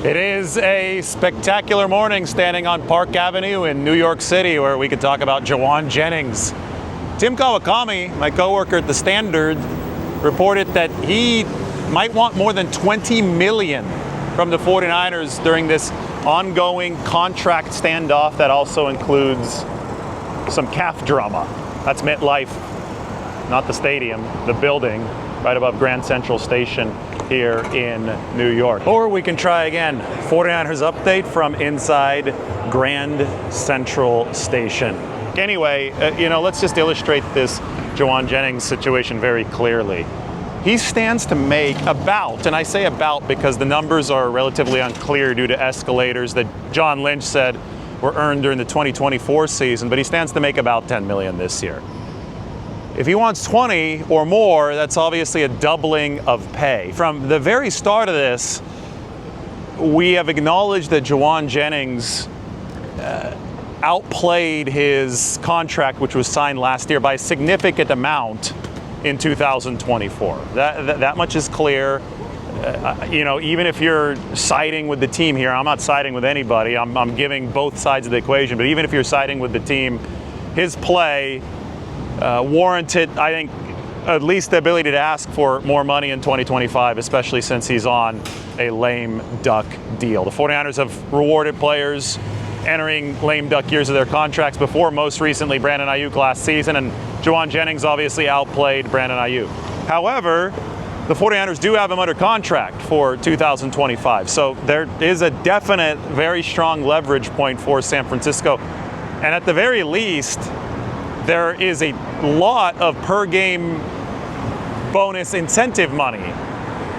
It is a spectacular morning standing on Park Avenue in New York City, where we could talk about Jauan Jennings. Tim Kawakami, my coworker at The Standard, reported that he might want more than $20 million from the 49ers during this ongoing contract standoff that also includes some calf drama. That's MetLife, not the stadium, the building right above Grand Central Station here in New York. Or we can try again. 49ers update from inside Grand Central Station. Anyway, let's just illustrate this Jauan Jennings situation very clearly. He stands to make about, and I say about because the numbers are relatively unclear due to escalators that John Lynch said were earned during the 2024 season, but he stands to make about $10 million this year. If he wants 20 or more, that's obviously a doubling of pay. From the very start of this, we have acknowledged that Jauan Jennings outplayed his contract, which was signed last year, by a significant amount in 2024. That much is clear. Even if you're siding with the team here, I'm not siding with anybody. I'm giving both sides of the equation. But even if you're siding with the team, his play warranted, I think, at least the ability to ask for more money in 2025, especially since he's on a lame duck deal. The 49ers have rewarded players entering lame duck years of their contracts before, most recently Brandon Ayuk last season, and Jauan Jennings obviously outplayed Brandon Ayuk. However, the 49ers do have him under contract for 2025, so there is a definite, very strong leverage point for San Francisco. And at the very least, there is a lot of per game bonus incentive money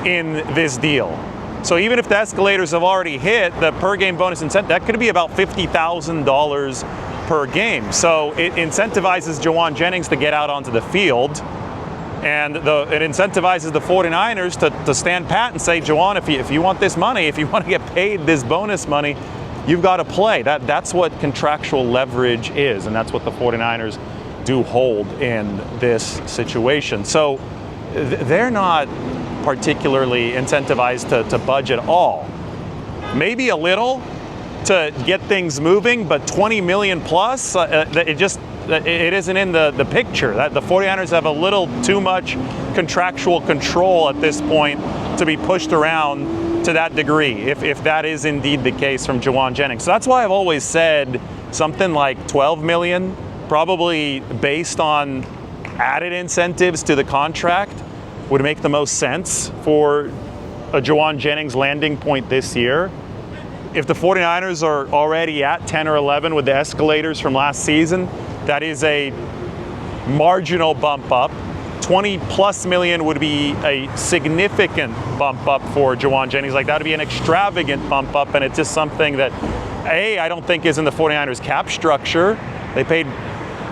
in this deal. So even if the escalators have already hit, the per game bonus incentive, that could be about $50,000 per game. So it incentivizes Jauan Jennings to get out onto the field, and it incentivizes the 49ers to stand pat and say, Jauan, if you want this money, if you want to get paid this bonus money, you've got to play. That's what contractual leverage is, and that's what the 49ers do hold in this situation. So they're not particularly incentivized to budge at all. Maybe a little to get things moving, but 20 million plus, it isn't in the picture. That the 49ers have a little too much contractual control at this point to be pushed around to that degree, if that is indeed the case from Jauan Jennings. So that's why I've always said something like 12 million, probably based on added incentives to the contract, would make the most sense for a Jauan Jennings landing point this year. If the 49ers are already at 10 or 11 with the escalators from last season, that is a marginal bump up. 20 plus million would be a significant bump up for Jauan Jennings. Like, that would be an extravagant bump up, and it's just something that, I don't think is in the 49ers cap structure. They paid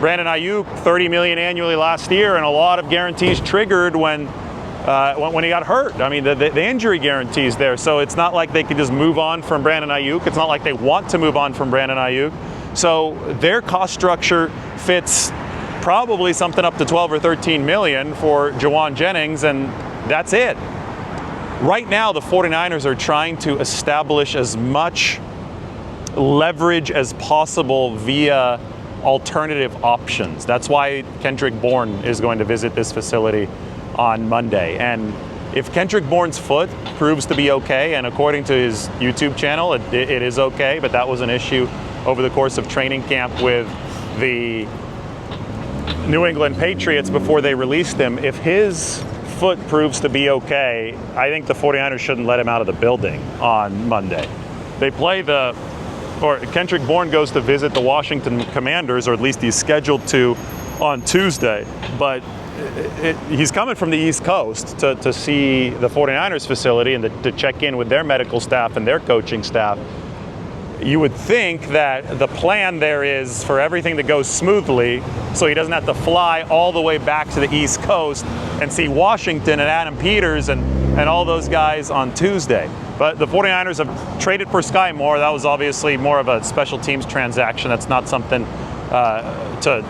Brandon Ayuk $30 million annually last year, and a lot of guarantees triggered when he got hurt. I mean, the injury guarantees there. So it's not like they could just move on from Brandon Ayuk. It's not like they want to move on from Brandon Ayuk. So their cost structure fits probably something up to 12 or 13 million for Jauan Jennings, and that's it. Right now, the 49ers are trying to establish as much leverage as possible via alternative options. That's why Kendrick Bourne is going to visit this facility on Monday. And if Kendrick Bourne's foot proves to be okay, and according to his YouTube channel, it is okay, but that was an issue over the course of training camp with the New England Patriots before they released him. If his foot proves to be okay, I think the 49ers shouldn't let him out of the building on Monday. They play Kendrick Bourne goes to visit the Washington Commanders, or at least he's scheduled to, on Tuesday. But he's coming from the East Coast to see the 49ers facility and to check in with their medical staff and their coaching staff. You would think that the plan there is for everything to go smoothly so he doesn't have to fly all the way back to the East Coast and see Washington and Adam Peters and all those guys on Tuesday. But the 49ers have traded for Sky Moore. That was obviously more of a special teams transaction. That's not something to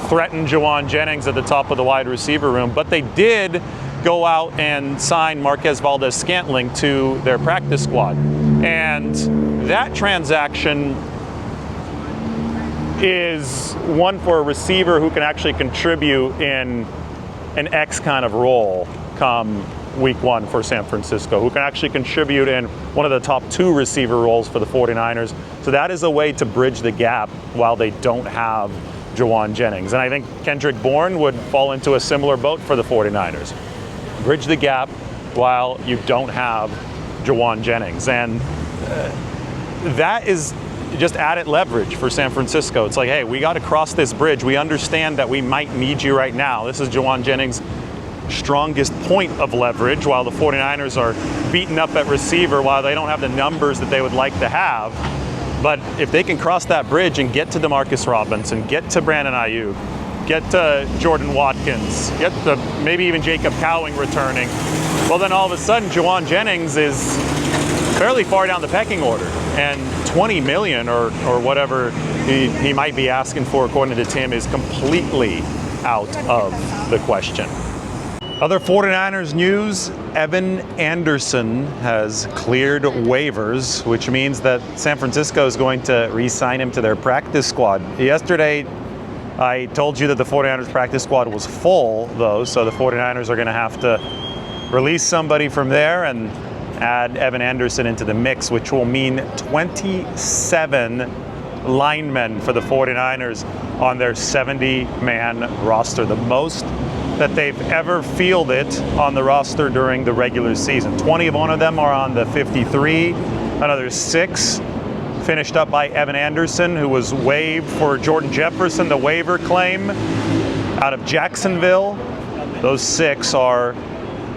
threaten Jauan Jennings at the top of the wide receiver room. But they did go out and sign Marquez Valdez-Scantling to their practice squad. And that transaction is one for a receiver who can actually contribute in an X kind of role come week one for San Francisco, who can actually contribute in one of the top 2 receiver roles for the 49ers. So that is a way to bridge the gap while they don't have Jauan Jennings. And I think Kendrick Bourne would fall into a similar boat for the 49ers. Bridge the gap while you don't have Jauan Jennings. And that is just added leverage for San Francisco. It's like, hey, we got to cross this bridge. We understand that we might need you right now. This is Jauan Jennings' strongest point of leverage, while the 49ers are beaten up at receiver, while they don't have the numbers that they would like to have. But if they can cross that bridge and get to DeMarcus Robinson, get to Brandon Ayuk, get to Jordan Watkins, get to maybe even Jacob Cowing returning, well, then all of a sudden Jauan Jennings is fairly far down the pecking order, and $20 million or whatever he might be asking for, according to Tim, is completely out of the question. Other 49ers news, Evan Anderson has cleared waivers, which means that San Francisco is going to re-sign him to their practice squad. Yesterday, I told you that the 49ers practice squad was full, though, so the 49ers are going to have to release somebody from there and add Evan Anderson into the mix, which will mean 27 linemen for the 49ers on their 70-man roster, the most that they've ever fielded on the roster during the regular season. 21 of them are on the 53, another 6 finished up by Evan Anderson, who was waived for Jordan Jefferson, the waiver claim out of Jacksonville. Those 6 are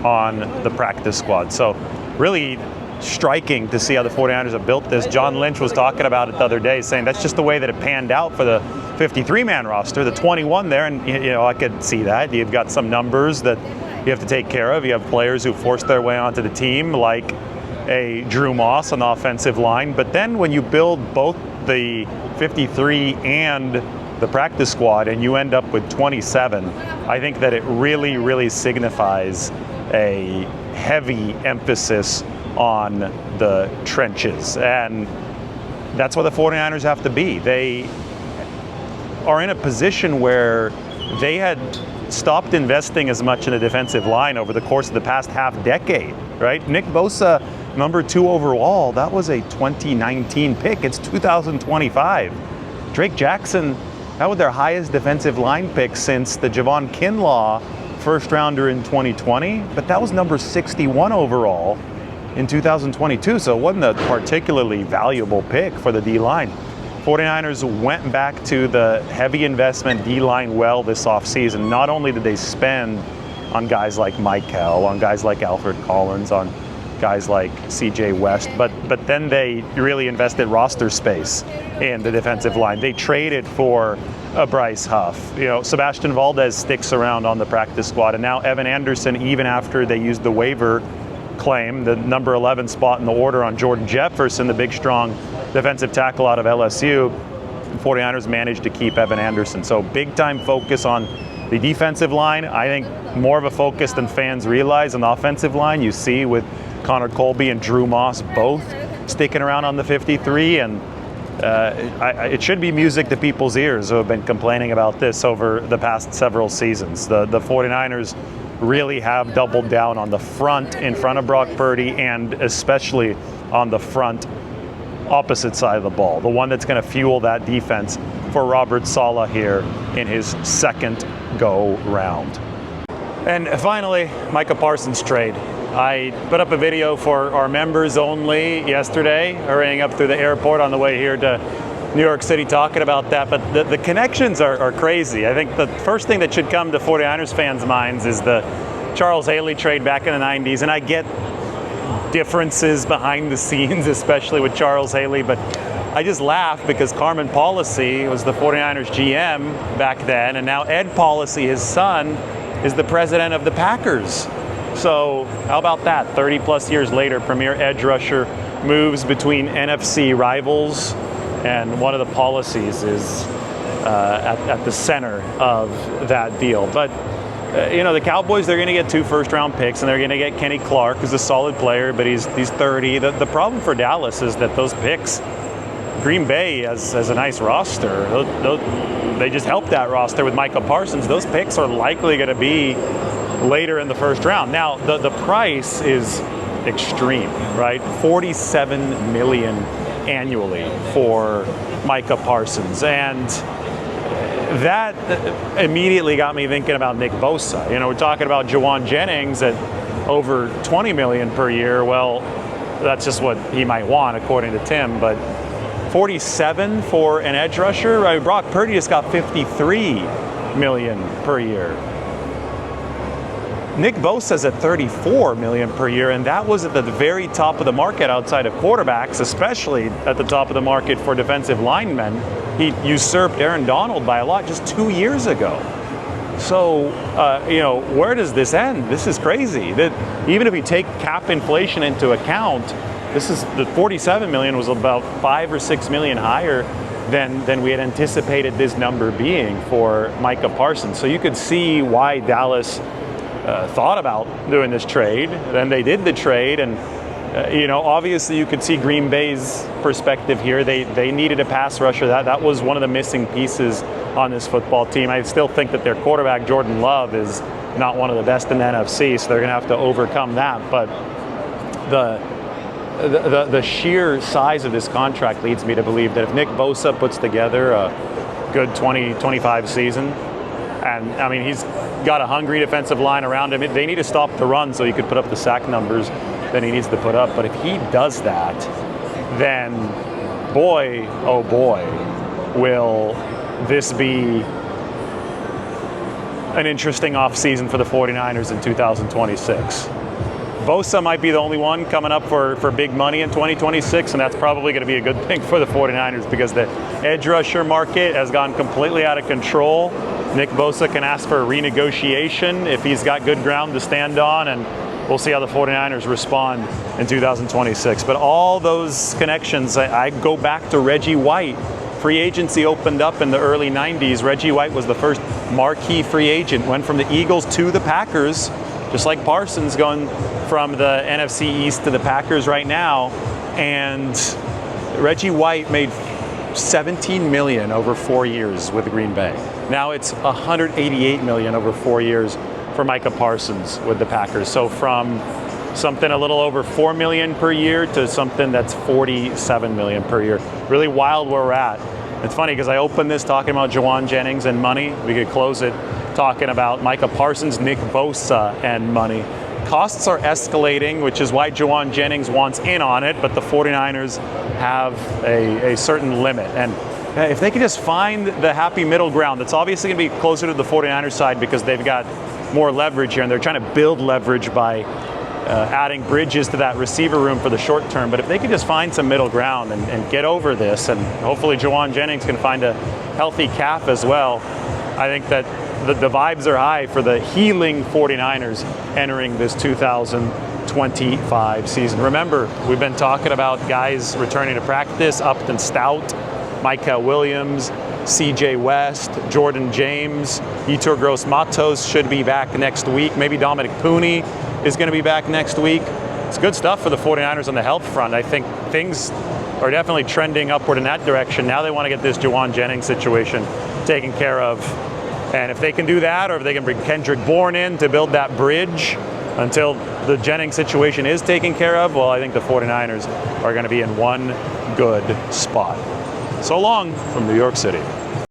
on the practice squad. So really striking to see how the 49ers have built this. John Lynch was talking about it the other day, saying that's just the way that it panned out for the 53-man roster, the 21 there, and I could see that. You've got some numbers that you have to take care of. You have players who forced their way onto the team, like a Drew Moss on the offensive line. But then when you build both the 53 and the practice squad and you end up with 27, I think that it really, really signifies a heavy emphasis on the trenches. And that's what the 49ers have to be. They are in a position where they had stopped investing as much in the defensive line over the course of the past half decade, right? Nick Bosa, number 2 overall, that was a 2019 pick. It's 2025. Drake Jackson, that was their highest defensive line pick since the Javon Kinlaw first rounder in 2020, but that was number 61 overall in 2022, so it wasn't a particularly valuable pick for the D-line. 49ers went back to the heavy investment D-line well this offseason. Not only did they spend on guys like Michael, on guys like Alfred Collins, on guys like CJ West, but then they really invested roster space in the defensive line. They traded for a Bryce Huff. Sebastian Valdez sticks around on the practice squad, and now Evan Anderson, even after they used the waiver claim, the number 11 spot in the order on Jordan Jefferson, the big, strong defensive tackle out of LSU, the 49ers managed to keep Evan Anderson. So big-time focus on the defensive line. I think more of a focus than fans realize on the offensive line. You see with Connor Colby and Drew Moss both sticking around on the 53, and it should be music to people's ears who have been complaining about this over the past several seasons. The 49ers really have doubled down on the front in front of Brock Purdy, and especially on the front opposite side of the ball, the one that's going to fuel that defense for Robert Saleh here in his second go round. And finally, Micah Parsons trade. I put up a video for our members only yesterday, hurrying up through the airport on the way here to New York City talking about that, but the connections are crazy. I think the first thing that should come to 49ers fans' minds is the Charles Haley trade back in the 90s, and I get differences behind the scenes, especially with Charles Haley, but I just laugh because Carmen Policy was the 49ers GM back then, and now Ed Policy, his son, is the president of the Packers. So how about that? 30 plus years later, premier edge rusher moves between NFC rivals, and one of the policies is at the center of that deal. But the Cowboys, they're going to get 2 first-round picks, and they're going to get Kenny Clark, who's a solid player, but he's 30. The problem for Dallas is that those picks, Green Bay has a nice roster. They just helped that roster with Micah Parsons. Those picks are likely going to be later in the first round. Now, the price is extreme, right? $47 million annually for Micah Parsons, and that immediately got me thinking about Nick Bosa. We're talking about Jauan Jennings at over $20 million per year. Well, that's just what he might want, according to Tim. But 47 for an edge rusher. Brock Purdy just got $53 million per year. Nick Bosa's at $34 million per year, and that was at the very top of the market outside of quarterbacks, especially at the top of the market for defensive linemen. He usurped Aaron Donald by a lot just 2 years ago. So, where does this end? This is crazy. That even if we take cap inflation into account, the $47 million was about $5 or $6 million higher than we had anticipated this number being for Micah Parsons. So you could see why Dallas thought about doing this trade. Then they did the trade, and obviously you could see Green Bay's perspective here. They needed a pass rusher. That was one of the missing pieces on this football team. I still think that their quarterback, Jordan Love, is not one of the best in the NFC, so they're going to have to overcome that. But the sheer size of this contract leads me to believe that if Nick Bosa puts together a good 20-25 season, and I mean, he's got a hungry defensive line around him. They need to stop the run so he could put up the sack numbers that he needs to put up. But if he does that, then boy, oh boy, will this be an interesting offseason for the 49ers in 2026. Bosa might be the only one coming up for big money in 2026, and that's probably going to be a good thing for the 49ers because the edge rusher market has gone completely out of control. Nick Bosa can ask for a renegotiation if he's got good ground to stand on, and we'll see how the 49ers respond in 2026. But all those connections, I go back to Reggie White. Free agency opened up in the early 90s. Reggie White was the first marquee free agent, went from the Eagles to the Packers, just like Parsons going from the NFC East to the Packers right now. And Reggie White made $17 million over 4 years with Green Bay. Now it's $188 million over 4 years for Micah Parsons with the Packers. So from something a little over $4 million per year to something that's $47 million per year. Really wild where we're at. It's funny because I opened this talking about Jauan Jennings and money. We could close it talking about Micah Parsons, Nick Bosa, and money. Costs are escalating, which is why Jauan Jennings wants in on it, but the 49ers have a certain limit. And if they can just find the happy middle ground, that's obviously going to be closer to the 49ers side because they've got more leverage here, and they're trying to build leverage by adding bridges to that receiver room for the short term. But if they can just find some middle ground and get over this, and hopefully Jauan Jennings can find a healthy calf as well, I think that the vibes are high for the healing 49ers entering this 2025 season. Remember, we've been talking about guys returning to practice: Upton Stout, Micah Williams, CJ West, Jordan James, Yetur Gross-Matos should be back next week. Maybe Dominic Pooney is going to be back next week. It's good stuff for the 49ers on the health front. I think things are definitely trending upward in that direction. Now they want to get this Jauan Jennings situation taken care of. And if they can do that, or if they can bring Kendrick Bourne in to build that bridge until the Jennings situation is taken care of, well, I think the 49ers are going to be in one good spot. So long from New York City.